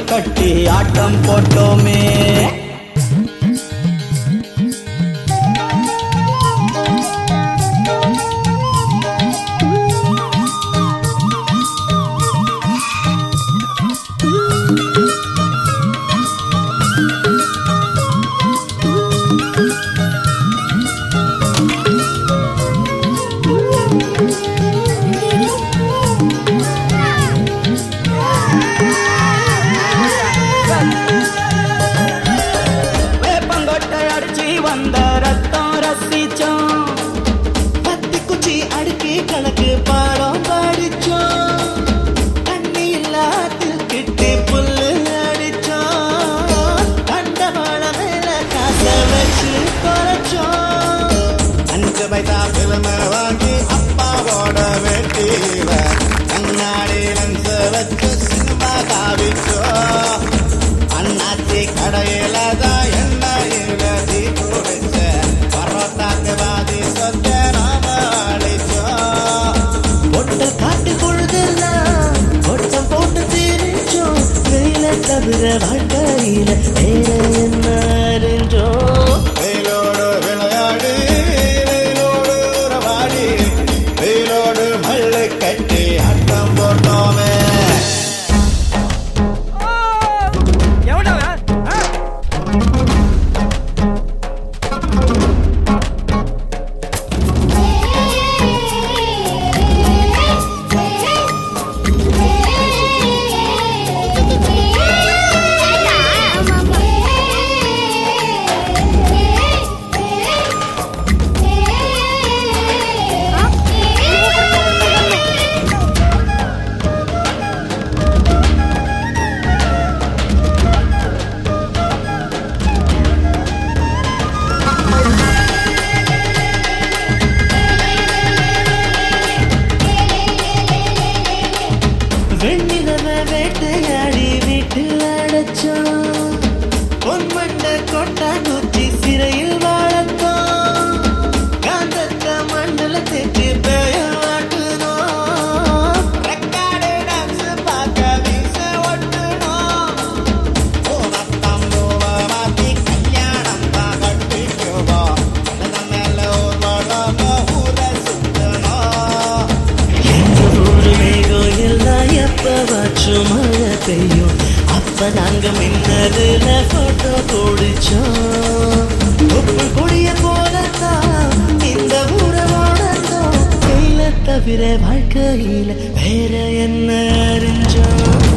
கட்டி ஆட்டம் போட்டோமே. வந்த ரத்தம் ரசிச்சோம், பத்தி குச்சி அடுக்கி கணக்கு பாடம் படிச்சோம், தண்ணி இல்லாத்தில் கிட்டி புல்லு அடிச்சோம், கண்ட வாழ மேல காச வச்சு குறைச்சோம். 5 பைசா பிலிம வாங்கி அப்பாவோட வெட்டியில கண்ணாடி லென்ஸ் வச்சு சினிமா காவிச்சோம். அண்ணாச்சி கடையில தான் எண்ணெயில தவிர வாழ்க்கையில வேற என்ன அறிஞ்சோம். வெயிலோடு விளையாடி வெயிலோடு உறவாடி வெயிலோடு மல்லு கட்டி ஆட்டம் போட்டோமே. வெண்ணிலவ வேட்டையாடி வீட்டில் அடைச்சோம், பொன்மண்ட கொட்டா குச்சி சிறையில் வாழத்தோம், காந்தத்த மண்டல தேற்றி பெயர் வாட்டுனோம், ரெக்கார்டு டான்ஸ் பார்க்க வீச ஒட்டுனோம், பூவத்தம் பூவ மாத்தி கல்யாணம் தான் கட்டிக்குவோம், மேல ஒரு வளம ஊர சுத்தணும். எங்க ஊரு மேகம் எல்லாம் எப்பவாச்சும் மழை பெய்யும், அப்ப நாங்க மின்னதுல போட்டோ பிடிச்சோம். உப்பு கொடிய போலத்தான் இந்த ஊரை வாழ்ந்தோம், வெயில தவிர வாழ்க்கையில வேற என்ன அறிஞ்சோம்.